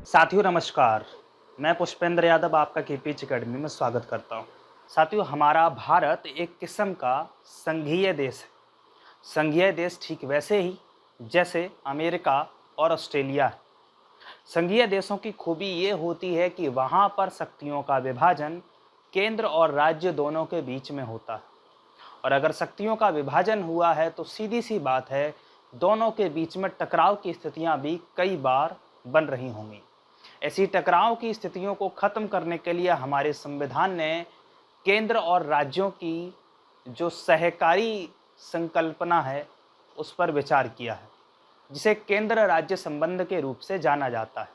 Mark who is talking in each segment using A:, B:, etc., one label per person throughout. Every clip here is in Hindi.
A: साथियों नमस्कार। मैं पुष्पेंद्र यादव आपका केपीएच अकेडमी में स्वागत करता हूं। साथियों हमारा भारत एक किस्म का संघीय देश है। संघीय देश ठीक वैसे ही जैसे अमेरिका और ऑस्ट्रेलिया है। संघीय देशों की खूबी ये होती है कि वहां पर शक्तियों का विभाजन केंद्र और राज्य दोनों के बीच में होता है। और अगर शक्तियों का विभाजन हुआ है तो सीधी सी बात है, दोनों के बीच में टकराव की स्थितियां भी कई बार बन रही होंगी। ऐसी टकराव की स्थितियों को खत्म करने के लिए हमारे संविधान ने केंद्र और राज्यों की जो सहकारी संकल्पना है उस पर विचार किया है, जिसे केंद्र राज्य संबंध के रूप से जाना जाता है।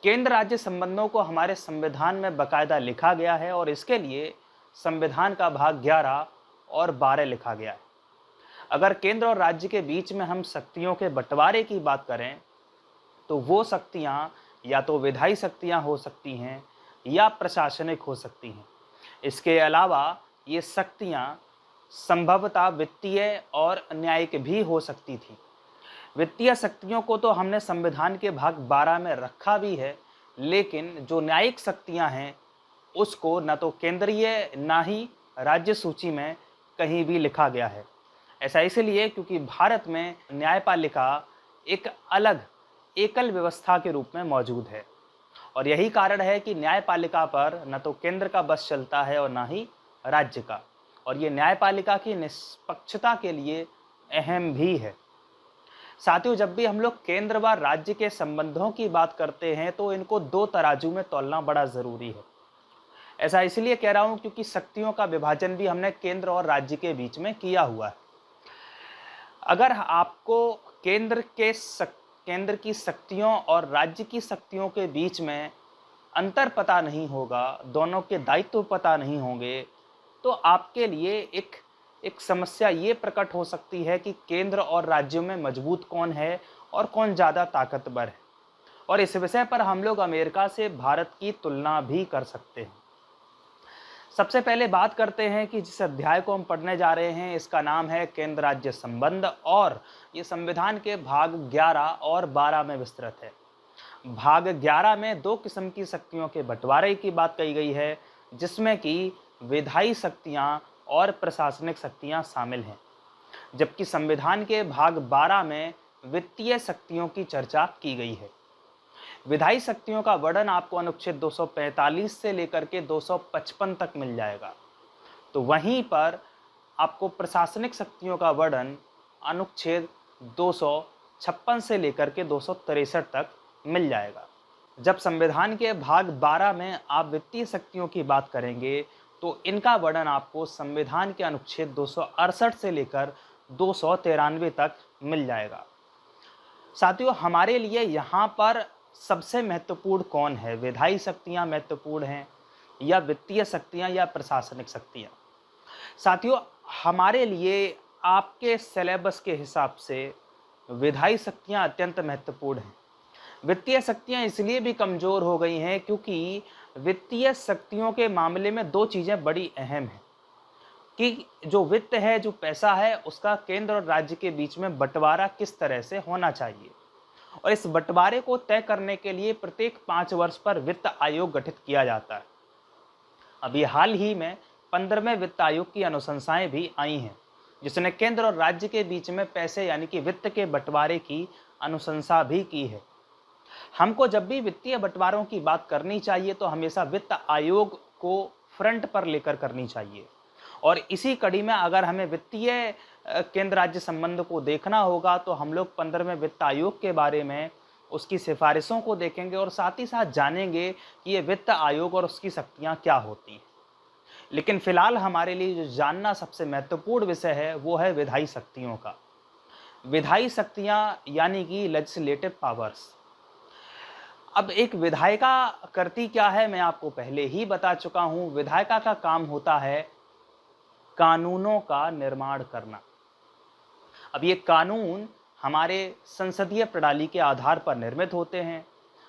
A: केंद्र राज्य संबंधों को हमारे संविधान में बाकायदा लिखा गया है और इसके लिए संविधान का भाग 11 और 12 लिखा गया है। अगर केंद्र और राज्य के बीच में हम शक्तियों के बंटवारे की बात करें तो वो शक्तियां या तो विधायी शक्तियां हो सकती हैं या प्रशासनिक हो सकती हैं। इसके अलावा ये शक्तियां संभवतः वित्तीय और न्यायिक भी हो सकती थी। वित्तीय शक्तियों को तो हमने संविधान के भाग 12 में रखा भी है, लेकिन जो न्यायिक शक्तियां हैं उसको न तो केंद्रीय ना ही राज्य सूची में कहीं भी लिखा गया है। ऐसा इसलिए क्योंकि भारत में न्यायपालिका एक अलग एकल व्यवस्था के रूप में मौजूद है और यही कारण है कि न्यायपालिका पर न तो केंद्र का बस चलता है और न ही राज्य का, और ये न्यायपालिका की निष्पक्षता के लिए अहम भी है। साथियों जब भी हम लोग केंद्र व राज्य के संबंधों की बात करते हैं तो इनको दो तराजू में तौलना बड़ा ज़रूरी है। ऐसा इसलिए कह रहा हूँ क्योंकि शक्तियों का विभाजन भी हमने केंद्र और राज्य के बीच में किया हुआ है। अगर आपको केंद्र की शक्तियों और राज्य की शक्तियों के बीच में अंतर पता नहीं होगा, दोनों के दायित्व पता नहीं होंगे, तो आपके लिए एक समस्या ये प्रकट हो सकती है कि केंद्र और राज्यों में मजबूत कौन है और कौन ज़्यादा ताकतवर है। और इस विषय पर हम लोग अमेरिका से भारत की तुलना भी कर सकते हैं। सबसे पहले बात करते हैं कि जिस अध्याय को हम पढ़ने जा रहे हैं इसका नाम है केंद्र राज्य संबंध, और ये संविधान के भाग 11 और 12 में विस्तृत है। भाग 11 में दो किस्म की शक्तियों के बंटवारे की बात कही गई है, जिसमें कि विधायी शक्तियां और प्रशासनिक शक्तियां शामिल हैं, जबकि संविधान के भाग 12 में वित्तीय शक्तियों की चर्चा की गई है। विधायी शक्तियों का वर्णन आपको अनुच्छेद 245 से लेकर के 255 तक मिल जाएगा। तो वहीं पर आपको प्रशासनिक शक्तियों का वर्णन अनुच्छेद 256 से लेकर के 263 तक मिल जाएगा। जब संविधान के भाग 12 में आप वित्तीय शक्तियों की बात करेंगे तो इनका वर्णन आपको संविधान के अनुच्छेद 268 से लेकर 293 तक मिल जाएगा। साथियों हमारे लिए यहाँ पर सबसे महत्वपूर्ण कौन है? विधायी शक्तियाँ महत्वपूर्ण हैं या वित्तीय शक्तियाँ या प्रशासनिक शक्तियाँ? साथियों हमारे लिए आपके सिलेबस के हिसाब से विधायी शक्तियाँ अत्यंत महत्वपूर्ण हैं। वित्तीय शक्तियाँ इसलिए भी कमज़ोर हो गई हैं क्योंकि वित्तीय शक्तियों के मामले में दो चीज़ें बड़ी अहम हैं कि जो वित्त है, जो पैसा है, उसका केंद्र और राज्य के बीच में बंटवारा किस तरह से होना चाहिए। और इस बंटवारे को तय करने के लिए प्रत्येक 5 वर्ष पर वित्त आयोग गठित किया जाता है। अभी हाल ही में 15वें वित्त आयोग की अनुशंसाएं भी आई हैं, जिसने केंद्र और राज्य के बीच में पैसे यानी कि वित्त के बंटवारे की अनुशंसा भी की है। हमको जब भी वित्तीय बंटवारों की बात करनी चाहिए तो हमेशा वित्त आयोग को फ्रंट पर लेकर करनी चाहिए। और इसी कड़ी में अगर हमें वित्तीय केंद्र राज्य संबंध को देखना होगा तो हम लोग 15वें वित्त आयोग के बारे में उसकी सिफारिशों को देखेंगे और साथ ही साथ जानेंगे कि ये वित्त आयोग और उसकी शक्तियाँ क्या होती हैं। लेकिन फिलहाल हमारे लिए जो जानना सबसे महत्वपूर्ण विषय है वो है विधायी शक्तियों का। विधायी शक्तियाँ यानी कि लेजिस्लेटिव पावर्स। अब एक विधायिका करती क्या है मैं आपको पहले ही बता चुका हूँ। विधायिका का काम होता है कानूनों का निर्माण करना। अब ये कानून हमारे संसदीय प्रणाली के आधार पर निर्मित होते हैं,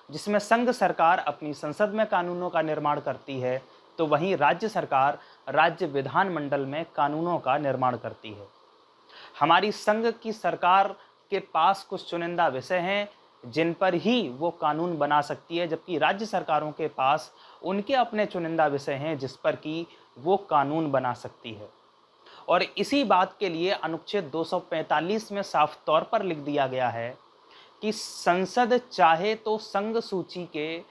A: जिसमें संघ सरकार अपनी संसद में कानूनों का निर्माण करती है, तो वहीं राज्य सरकार राज्य विधानमंडल में कानूनों का निर्माण करती है। हमारी संघ की सरकार के पास कुछ चुनिंदा विषय हैं जिन पर ही वो कानून बना सकती है, जबकि राज्य सरकारों के पास उनके अपने चुनिंदा विषय हैं जिस पर कि वो कानून बना सकती है। और इसी बात के लिए अनुच्छेद 245 में साफ तौर पर लिख दिया गया है कि संसद चाहे तो संघ सूची के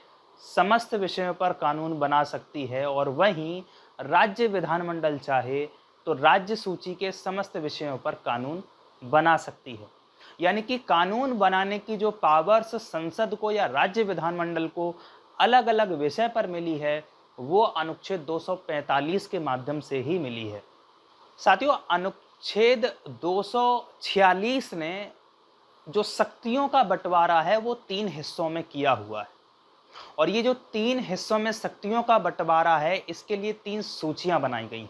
A: समस्त विषयों पर कानून बना सकती है और वहीं राज्य विधानमंडल चाहे तो राज्य सूची के समस्त विषयों पर कानून बना सकती है। यानी कि कानून बनाने की जो पावर्स संसद को या राज्य विधानमंडल को अलग अलग विषय पर मिली है, वो अनुच्छेद 245 के माध्यम से ही मिली है। साथियों, अनुच्छेद 246 ने जो शक्तियों का बंटवारा है वो 3 हिस्सों में किया हुआ है। और ये जो 3 हिस्सों में शक्तियों का बंटवारा है, इसके लिए 3 सूचियां बनाई गई।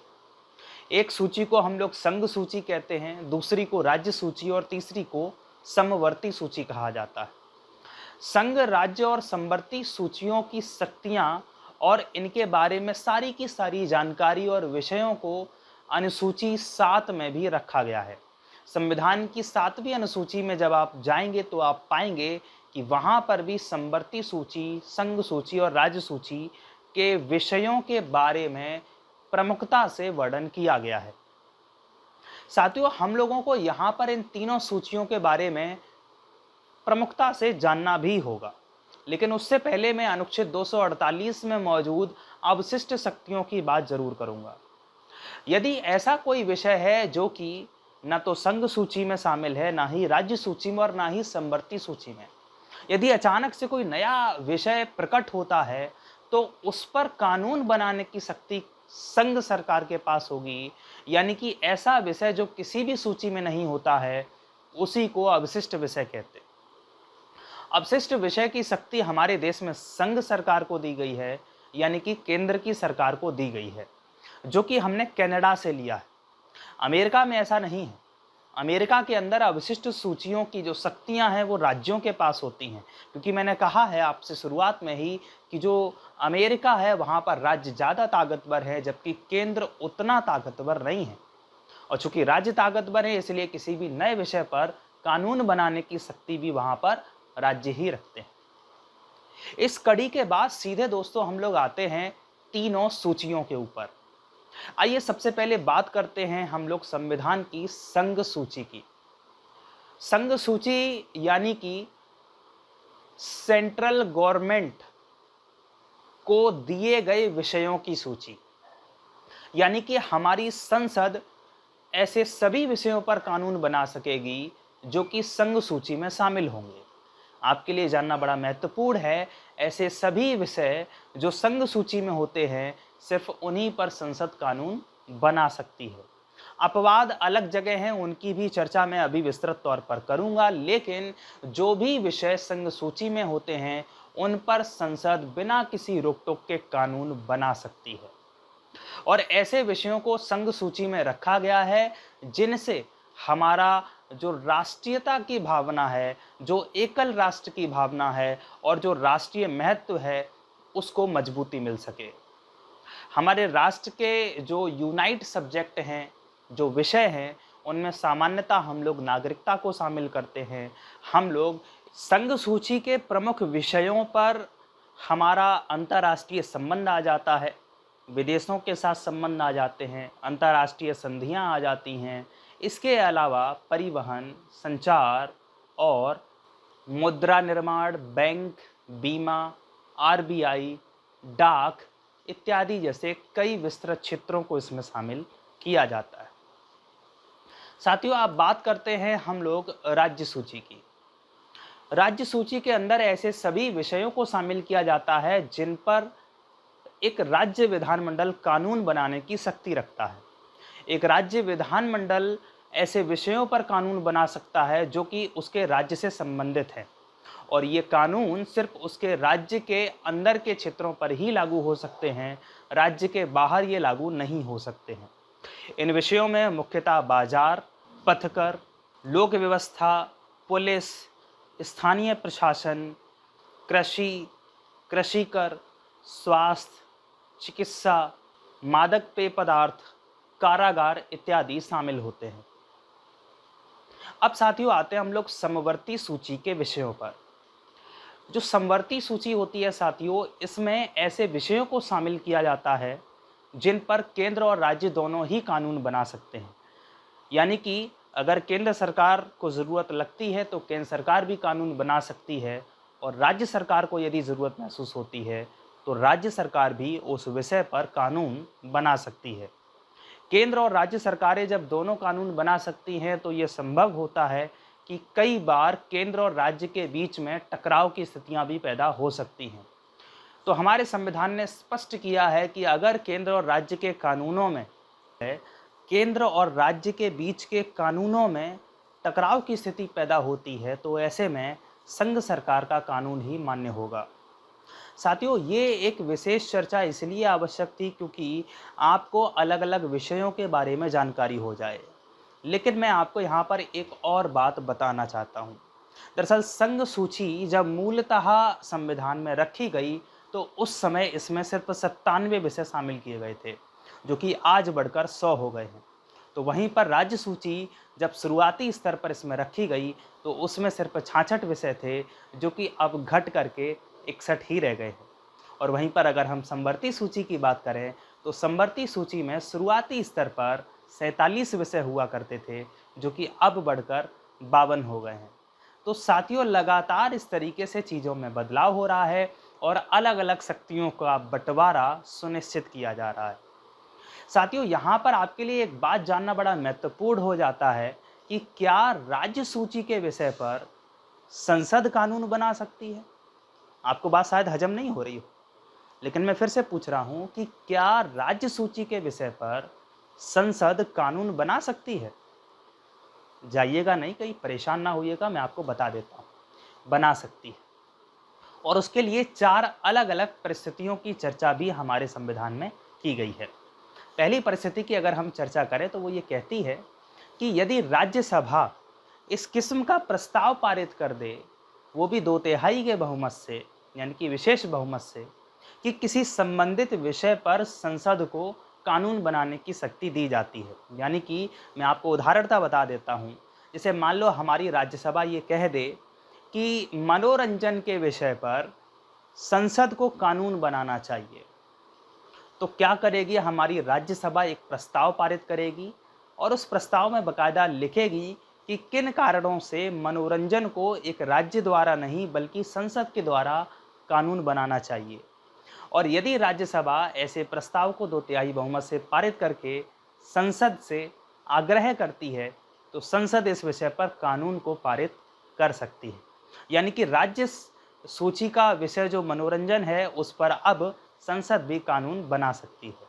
A: एक सूची को हम लोग संघ सूची कहते हैं, दूसरी को राज्य सूची और तीसरी को समवर्ती सूची कहा जाता है। संघ, राज्य और समवर्ती सूचियों की शक्तियां और इनके बारे में सारी की सारी जानकारी और विषयों को अनुसूची 7 में भी रखा गया है। संविधान की 7वीं अनुसूची में जब आप जाएंगे तो आप पाएंगे कि वहां पर भी समवर्ती सूची, संघ सूची और राज्य सूची के विषयों के बारे में प्रमुखता से वर्णन किया गया है। साथियों, हम लोगों को यहाँ पर इन तीनों सूचियों के बारे में प्रमुखता से जानना भी होगा, लेकिन उससे पहले मैं अनुच्छेद 248 में मौजूद अवशिष्ट शक्तियों की बात जरूर करूंगा। यदि ऐसा कोई विषय है जो कि न तो संघ सूची में शामिल है, ना ही राज्य सूची में और ना ही समवर्ती सूची में, यदि अचानक से कोई नया विषय प्रकट होता है तो उस पर कानून बनाने की शक्ति संघ सरकार के पास होगी। यानी कि ऐसा विषय जो किसी भी सूची में नहीं होता है, उसी को अवशिष्ट विषय कहते हैं। अवशिष्ट विषय की शक्ति हमारे देश में संघ सरकार को दी गई है, यानी कि केंद्र की सरकार को दी गई है, जो कि हमने कनाडा से लिया है। अमेरिका में ऐसा नहीं है। अमेरिका के अंदर अवशिष्ट सूचियों की जो शक्तियां हैं वो राज्यों के पास होती हैं, क्योंकि मैंने कहा है आपसे शुरुआत में ही कि जो अमेरिका है वहां पर राज्य ज़्यादा ताकतवर है, जबकि केंद्र उतना ताकतवर नहीं है। और चूंकि राज्य ताकतवर है, इसलिए किसी भी नए विषय पर कानून बनाने की शक्ति भी वहां पर राज्य ही रखते हैं। इस कड़ी के बाद सीधे दोस्तों हम लोग आते हैं तीनों सूचियों के ऊपर। आइए सबसे पहले बात करते हैं हम लोग संविधान की संघ सूची की। संघ सूची यानी कि सेंट्रल गवर्नमेंट को दिए गए विषयों की सूची, यानी कि हमारी संसद ऐसे सभी विषयों पर कानून बना सकेगी जो कि संघ सूची में शामिल होंगे। आपके लिए जानना बड़ा महत्वपूर्ण है, ऐसे सभी विषय जो संघ सूची में होते हैं सिर्फ उन्हीं पर संसद कानून बना सकती है। अपवाद अलग जगह हैं, उनकी भी चर्चा मैं अभी विस्तृत तौर पर करूंगा, लेकिन जो भी विषय संघ सूची में होते हैं उन पर संसद बिना किसी रोक टोक के कानून बना सकती है। और ऐसे विषयों को संघ सूची में रखा गया है जिनसे हमारा जो राष्ट्रीयता की भावना है, जो एकल राष्ट्र की भावना है और जो राष्ट्रीय महत्व है, उसको मजबूती मिल सके। हमारे राष्ट्र के जो यूनाइट सब्जेक्ट हैं, जो विषय हैं, उनमें सामान्यतः हम लोग नागरिकता को शामिल करते हैं। हम लोग संघ सूची के प्रमुख विषयों पर हमारा अंतर्राष्ट्रीय संबंध आ जाता है, विदेशों के साथ संबंध आ जाते हैं, अंतर्राष्ट्रीय संधियां आ जाती हैं। इसके अलावा परिवहन, संचार और मुद्रा निर्माण, बैंक, बीमा, आरबीआई, डाक इत्यादि जैसे कई विस्तृत क्षेत्रों को इसमें शामिल किया जाता है। साथियों, आप बात करते हैं हम लोग राज्य सूची की। राज्य सूची के अंदर ऐसे सभी विषयों को शामिल किया जाता है जिन पर एक राज्य विधानमंडल कानून बनाने की शक्ति रखता है। एक राज्य विधानमंडल ऐसे विषयों पर कानून बना सकता है जो कि उसके राज्य से संबंधित है, और ये कानून सिर्फ उसके राज्य के अंदर के क्षेत्रों पर ही लागू हो सकते हैं, राज्य के बाहर ये लागू नहीं हो सकते हैं। इन विषयों में मुख्यतः बाजार, पथकर, लोक व्यवस्था, पुलिस, स्थानीय प्रशासन, कृषि, कृषि कर, स्वास्थ्य, चिकित्सा, मादक पेय पदार्थ, कारागार इत्यादि शामिल होते हैं। अब साथियों आते हैं हम लोग समवर्ती सूची के विषयों पर। जो समवर्ती सूची होती है साथियों, इसमें ऐसे विषयों को शामिल किया जाता है जिन पर केंद्र और राज्य दोनों ही कानून बना सकते हैं। यानी कि अगर केंद्र सरकार को ज़रूरत लगती है तो केंद्र सरकार भी कानून बना सकती है, और राज्य सरकार को यदि ज़रूरत महसूस होती है तो राज्य सरकार भी उस विषय पर कानून बना सकती है। केंद्र और राज्य सरकारें जब दोनों कानून बना सकती हैं तो ये संभव होता है कि कई बार केंद्र और राज्य के बीच में टकराव की स्थितियां भी पैदा हो सकती हैं। तो हमारे संविधान ने स्पष्ट किया है कि अगर केंद्र और राज्य के कानूनों में केंद्र और राज्य के बीच के कानूनों में टकराव की स्थिति पैदा होती है तो ऐसे में संघ सरकार का कानून ही मान्य होगा। साथियों, ये एक विशेष चर्चा इसलिए आवश्यक थी क्योंकि आपको अलग अलग विषयों के बारे में जानकारी हो जाए। लेकिन मैं आपको यहाँ पर एक और बात बताना चाहता हूँ। दरअसल संघ सूची जब मूलतः संविधान में रखी गई तो उस समय इसमें सिर्फ 97 विषय शामिल किए गए थे, जो कि आज बढ़कर 100 हो गए हैं। तो वहीं पर राज्य सूची जब शुरुआती स्तर पर इसमें रखी गई तो उसमें सिर्फ 66 विषय थे, जो कि अब घट करके 61 ही रह गए हैं। और वहीं पर अगर हम समवर्ती सूची की बात करें तो समवर्ती सूची में शुरुआती स्तर पर 47 विषय हुआ करते थे, जो कि अब बढ़कर 52 हो गए हैं। तो साथियों, लगातार इस तरीके से चीज़ों में बदलाव हो रहा है और अलग अलग शक्तियों का बंटवारा सुनिश्चित किया जा रहा है। साथियों, यहाँ पर आपके लिए एक बात जानना बड़ा महत्वपूर्ण हो जाता है कि क्या राज्य सूची के विषय पर संसद कानून बना सकती है? आपको बात शायद हजम नहीं हो रही हो, लेकिन मैं फिर से पूछ रहा हूँ कि क्या राज्य सूची के विषय पर संसद कानून बना सकती है? जाइएगा नहीं, कहीं परेशान ना होइएगा, मैं आपको बता देता हूँ। बना सकती है, और उसके लिए 4 अलग अलग परिस्थितियों की चर्चा भी हमारे संविधान में की गई है। पहली परिस्थिति की अगर हम चर्चा करें तो वो ये कहती है कि यदि राज्यसभा इस किस्म का प्रस्ताव पारित कर दे, वो भी 2/3 के बहुमत से, यानी कि विशेष बहुमत से, कि किसी संबंधित विषय पर संसद को कानून बनाने की शक्ति दी जाती है। यानी कि मैं आपको उदाहरणता बता देता हूँ। जैसे मान लो हमारी राज्यसभा ये कह दे कि मनोरंजन के विषय पर संसद को कानून बनाना चाहिए, तो क्या करेगी हमारी राज्यसभा? एक प्रस्ताव पारित करेगी और उस प्रस्ताव में बाकायदा लिखेगी कि किन कारणों से मनोरंजन को एक राज्य द्वारा नहीं बल्कि संसद के द्वारा कानून बनाना चाहिए। और यदि राज्यसभा ऐसे प्रस्ताव को 2/3 बहुमत से पारित करके संसद से आग्रह करती है तो संसद इस विषय पर कानून को पारित कर सकती है। यानी कि राज्य सूची का विषय जो मनोरंजन है उस पर अब संसद भी कानून बना सकती है,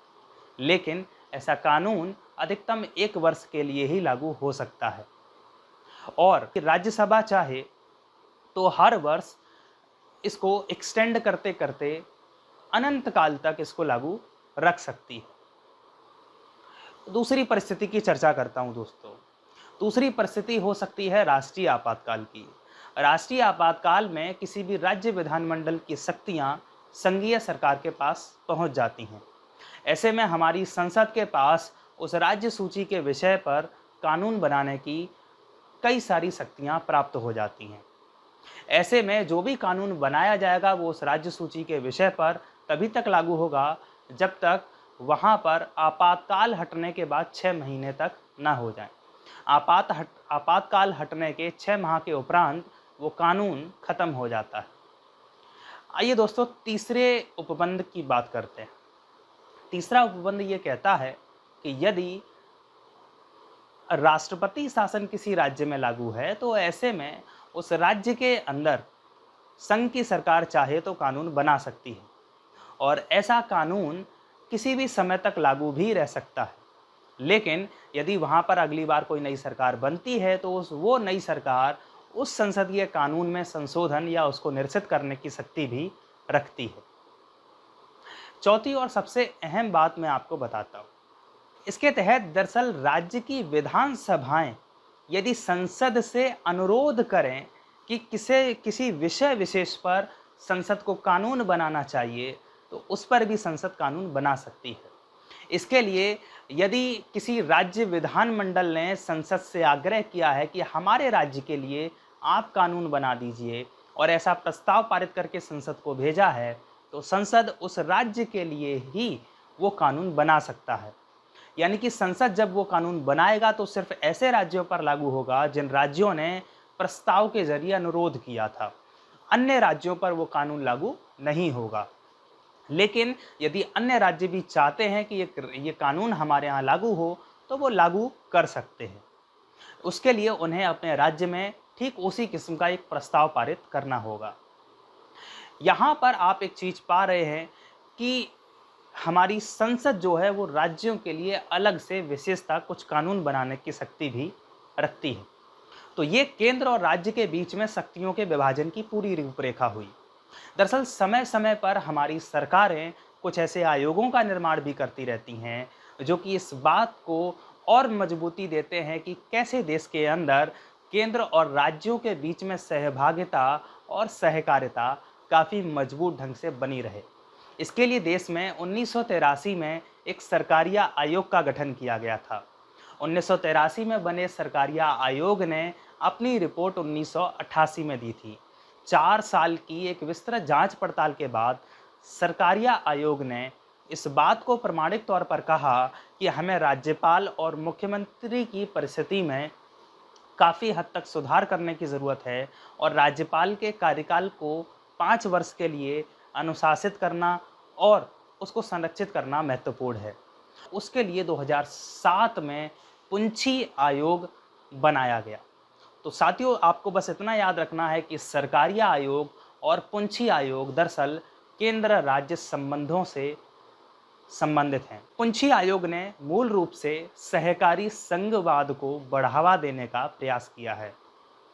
A: लेकिन ऐसा कानून अधिकतम 1 वर्ष के लिए ही लागू हो सकता है, और राज्यसभा चाहे तो हर वर्ष इसको एक्सटेंड करते करते अनंत काल तक इसको लागू रख सकती है। दूसरी परिस्थिति की चर्चा करता हूं दोस्तों। दूसरी परिस्थिति हो सकती है राष्ट्रीय आपातकाल की। राष्ट्रीय आपातकाल में किसी भी राज्य विधानमंडल की शक्तियां संघीय सरकार के पास पहुंच जाती हैं। ऐसे में हमारी संसद के पास उस राज्य सूची के विषय पर कानून बनाने की कई सारी शक्तियां प्राप्त हो जाती हैं। ऐसे में जो भी कानून बनाया जाएगा वो उस राज्य सूची के विषय पर तभी तक लागू होगा जब तक वहाँ पर आपातकाल हटने के बाद 6 महीने तक ना हो जाए। आपातकाल हटने के 6 माह के उपरांत वो कानून खत्म हो जाता है। आइए दोस्तों, तीसरे उपबंध की बात करते हैं। तीसरा उपबंध ये कहता है कि यदि राष्ट्रपति शासन किसी राज्य में लागू है तो ऐसे में उस राज्य के अंदर संघ की सरकार चाहे तो कानून बना सकती है, और ऐसा कानून किसी भी समय तक लागू भी रह सकता है। लेकिन यदि वहाँ पर अगली बार कोई नई सरकार बनती है तो वो नई सरकार उस संसदीय कानून में संशोधन या उसको निरसित करने की शक्ति भी रखती है। चौथी और सबसे अहम बात मैं आपको बताता हूँ। इसके तहत दरअसल राज्य की विधानसभाएं यदि संसद से अनुरोध करें कि किसी विषय विशेष पर संसद को कानून बनाना चाहिए तो उस पर भी संसद कानून बना सकती है। इसके लिए यदि किसी राज्य विधानमंडल ने संसद से आग्रह किया है कि हमारे राज्य के लिए आप कानून बना दीजिए और ऐसा प्रस्ताव पारित करके संसद को भेजा है, तो संसद उस राज्य के लिए ही वो कानून बना सकता है। यानी कि संसद जब वो कानून बनाएगा तो सिर्फ ऐसे राज्यों पर लागू होगा जिन राज्यों ने प्रस्ताव के जरिए अनुरोध किया था। अन्य राज्यों पर वो कानून लागू नहीं होगा। लेकिन यदि अन्य राज्य भी चाहते हैं कि ये कानून हमारे यहाँ लागू हो, तो वो लागू कर सकते हैं। उसके लिए उन्हें अपने राज्य में ठीक उसी किस्म का एक प्रस्ताव पारित करना होगा। यहाँ पर आप एक चीज पा रहे हैं कि हमारी संसद जो है वो राज्यों के लिए अलग से विशेषता कुछ कानून बनाने की शक्ति भी रखती है। तो ये केंद्र और राज्य के बीच में शक्तियों के विभाजन की पूरी रूपरेखा हुई। दरअसल समय समय पर हमारी सरकारें कुछ ऐसे आयोगों का निर्माण भी करती रहती हैं जो कि इस बात को और मजबूती देते हैं कि कैसे देश के अंदर केंद्र और राज्यों के बीच में सहभागिता और सहकारिता काफ़ी मजबूत ढंग से बनी रहे। इसके लिए देश में 1983 में एक सरकारिया आयोग का गठन किया गया था। 1983 में बने सरकारिया आयोग ने अपनी रिपोर्ट 1988 में दी थी। 4 साल की एक विस्तृत जांच पड़ताल के बाद सरकारिया आयोग ने इस बात को प्रमाणिक तौर पर कहा कि हमें राज्यपाल और मुख्यमंत्री की परिस्थिति में काफ़ी हद तक सुधार करने की ज़रूरत है और राज्यपाल के कार्यकाल को 5 वर्ष के लिए अनुशासित करना और उसको संरक्षित करना महत्वपूर्ण है। उसके लिए 2007 में पुंछी आयोग बनाया गया। तो साथियों, आपको बस इतना याद रखना है कि सरकारिया आयोग और पुंछी आयोग दरअसल केंद्र राज्य संबंधों से संबंधित हैं। पुंछी आयोग ने मूल रूप से सहकारी संघवाद को बढ़ावा देने का प्रयास किया है।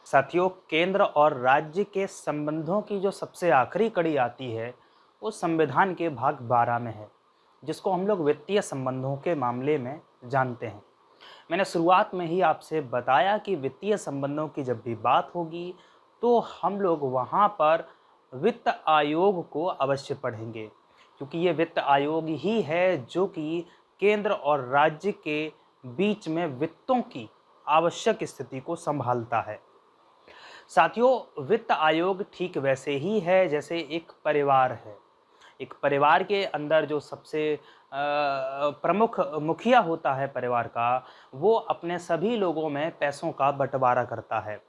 A: साथियों, केंद्र और राज्य के संबंधों की जो सबसे आखिरी कड़ी आती है वो संविधान के भाग 12 में है, जिसको हम लोग वित्तीय संबंधों के मामले में जानते हैं। मैंने शुरुआत में ही आपसे बताया कि वित्तीय संबंधों की जब भी बात होगी तो हम लोग वहाँ पर वित्त आयोग को अवश्य पढ़ेंगे, क्योंकि ये वित्त आयोग ही है जो कि केंद्र और राज्य के बीच में वित्तों की आवश्यक स्थिति को संभालता है। साथियों, वित्त आयोग ठीक वैसे ही है जैसे एक परिवार है। एक परिवार के अंदर जो सबसे प्रमुख मुखिया होता है परिवार का, वो अपने सभी लोगों में पैसों का बंटवारा करता है।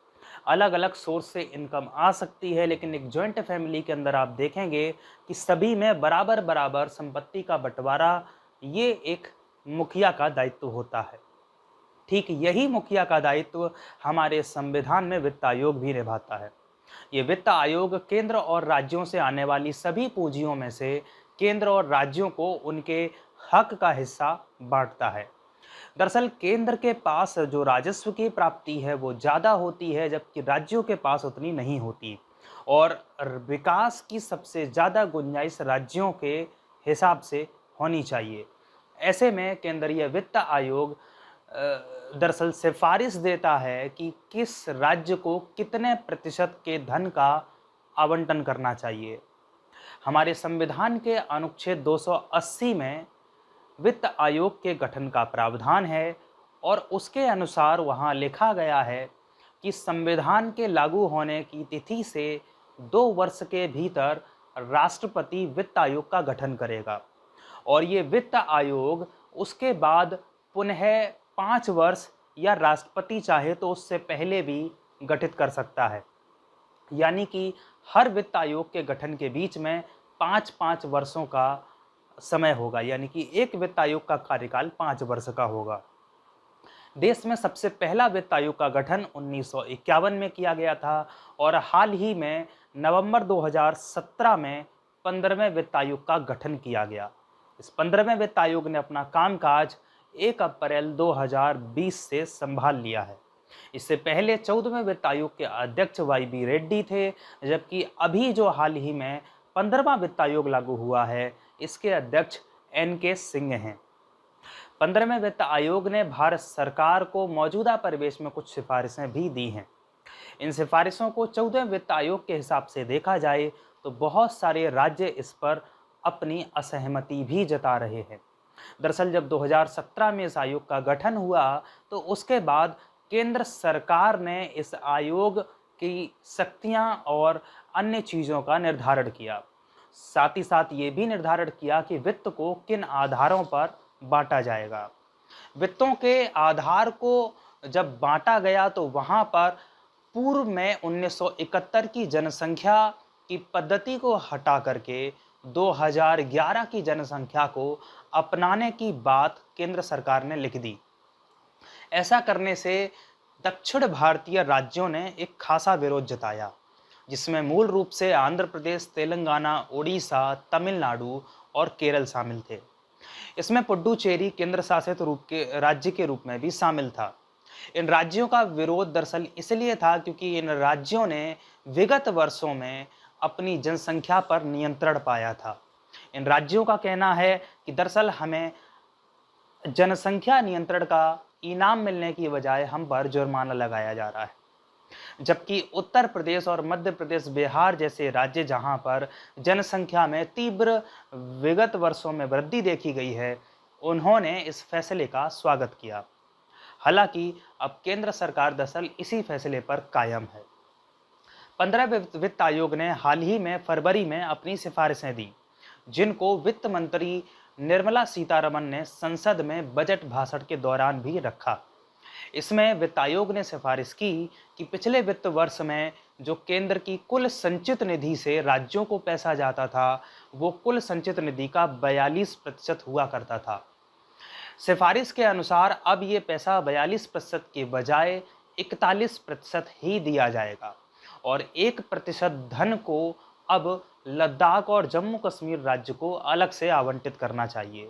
A: अलग अलग सोर्स से इनकम आ सकती है, लेकिन एक जॉइंट फैमिली के अंदर आप देखेंगे कि सभी में बराबर बराबर संपत्ति का बंटवारा ये एक मुखिया का दायित्व होता है। ठीक यही मुखिया का दायित्व हमारे संविधान में वित्त आयोग भी निभाता है। ये वित्त आयोग केंद्र और राज्यों से आने वाली सभी पूंजियों में से केंद्र और राज्यों को उनके हक का हिस्सा बांटता है। दरअसल केंद्र के पास जो राजस्व की प्राप्ति है वो ज़्यादा होती है, जबकि राज्यों के पास उतनी नहीं होती, और विकास की सबसे ज़्यादा गुंजाइश राज्यों के हिसाब से होनी चाहिए। ऐसे में केंद्रीय वित्त आयोग दरअसल सिफारिश देता है कि किस राज्य को कितने प्रतिशत के धन का आवंटन करना चाहिए। हमारे संविधान के अनुच्छेद 280 में वित्त आयोग के गठन का प्रावधान है और उसके अनुसार वहां लिखा गया है कि संविधान के लागू होने की तिथि से 2 वर्ष के भीतर राष्ट्रपति वित्त आयोग का गठन करेगा और ये वित्त आयोग उसके बाद पुनः 5 वर्ष या राष्ट्रपति चाहे तो उससे पहले भी गठित कर सकता है। यानी कि हर वित्त आयोग के गठन के बीच में 5-5 वर्षों का समय होगा, यानी कि एक वित्त आयोग का कार्यकाल 5 वर्ष का होगा। देश में सबसे पहला वित्त आयोग का गठन 1951 में किया गया था और हाल ही में नवंबर 2017 में 15वें वित्त आयोग का गठन किया गया। इस 15वें वित्त आयोग ने अपना कामकाज 1 अप्रैल 2020 से संभाल लिया है। इससे पहले 14वें वित्त आयोग के अध्यक्ष वाई.बी. रेड्डी थे, जबकि अभी जो हाल ही में 15वां वित्त आयोग लागू हुआ है, इसके अध्यक्ष एन.के. सिंह हैं। 15वें वित्त आयोग ने भारत सरकार को मौजूदा परिवेश में कुछ सिफारिशें भी दी हैं। इन सिफारिशों को 14वें वित्त आयोग के हिसाब से देखा जाए तो बहुत सारे राज्य इस पर अपनी असहमति भी जता रहे हैं। दरअसल जब 2017 में इस आयोग का गठन हुआ तो उसके बाद केंद्र सरकार ने इस आयोग की शक्तियां और अन्य चीज़ों का निर्धारण किया। साथ ही साथ ये भी निर्धारण किया कि वित्त को किन आधारों पर बांटा जाएगा। वित्तों के आधार को जब बांटा गया तो वहां पर पूर्व में 1971 की जनसंख्या की पद्धति को हटा करके 2011 की जनसंख्या को अपनाने की बात केंद्र सरकार ने लिख दी। ऐसा करने से दक्षिण भारतीय राज्यों ने एक खासा विरोध जताया, जिसमें मूल रूप से आंध्र प्रदेश, तेलंगाना, उड़ीसा, तमिलनाडु और केरल शामिल थे। इसमें पुडुचेरी केंद्र शासित रूप के राज्य के रूप में भी शामिल था। इन राज्यों का विरोध दरअसल इसलिए था क्योंकि इन राज्यों ने विगत वर्षों में अपनी जनसंख्या पर नियंत्रण पाया था। इन राज्यों का कहना है कि दरअसल हमें जनसंख्या नियंत्रण का इनाम मिलने की बजाय हम पर जुर्माना लगाया जा रहा है। जबकि उत्तर प्रदेश और मध्य प्रदेश, बिहार जैसे राज्य जहां पर जनसंख्या में तीव्र विगत वर्षों में वृद्धि देखी गई है, उन्होंने इस फैसले का स्वागत किया। हालांकि अब केंद्र सरकार दरअसल इसी फैसले पर कायम है। 15 वित्त आयोग ने हाल ही में फरवरी में अपनी सिफारिशें दी, जिनको वित्त मंत्री निर्मला सीतारमण ने संसद में बजट भाषण के दौरान भी रखा। इसमें वित्त आयोग ने सिफारिश की कि पिछले वित्त वर्ष में जो केंद्र की कुल संचित निधि से राज्यों को पैसा जाता था, वो कुल संचित निधि का 42% हुआ करता था। सिफारिश के अनुसार अब ये पैसा 42% के बजाय 41% ही दिया जाएगा और 1% धन को अब लद्दाख और जम्मू कश्मीर राज्य को अलग से आवंटित करना चाहिए।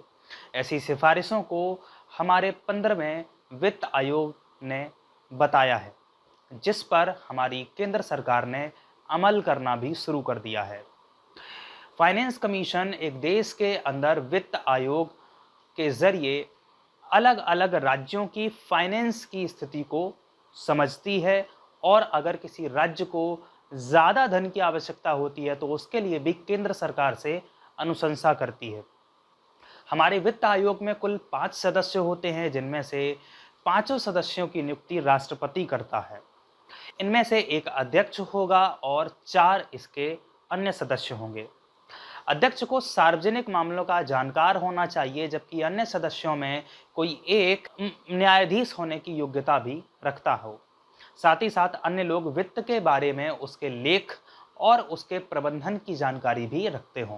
A: ऐसी सिफारिशों को हमारे 15वें वित्त आयोग ने बताया है, जिस पर हमारी केंद्र सरकार ने अमल करना भी शुरू कर दिया है। फाइनेंस कमीशन एक देश के अंदर वित्त आयोग के जरिए अलग अलग राज्यों की फाइनेंस की स्थिति को समझती है और अगर किसी राज्य को ज़्यादा धन की आवश्यकता होती है तो उसके लिए भी केंद्र सरकार से अनुशंसा करती है। हमारे वित्त आयोग में कुल 5 सदस्य होते हैं, जिनमें से पांचों सदस्यों की नियुक्ति राष्ट्रपति करता है। इनमें से एक अध्यक्ष होगा और 4 इसके अन्य सदस्य होंगे। अध्यक्ष को सार्वजनिक मामलों का जानकार होना चाहिए, जबकि अन्य सदस्यों में कोई एक न्यायाधीश होने की योग्यता भी रखता हो। साथ ही साथ अन्य लोग वित्त के बारे में उसके लेख और उसके प्रबंधन की जानकारी भी रखते हों।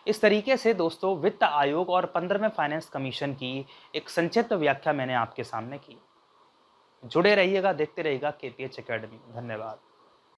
A: इस तरीके से दोस्तों वित्त आयोग और 15वें फाइनेंस कमीशन की एक संक्षिप्त व्याख्या मैंने आपके सामने की। जुड़े रहिएगा, देखते रहिएगा केपीएच एकेडमी। धन्यवाद।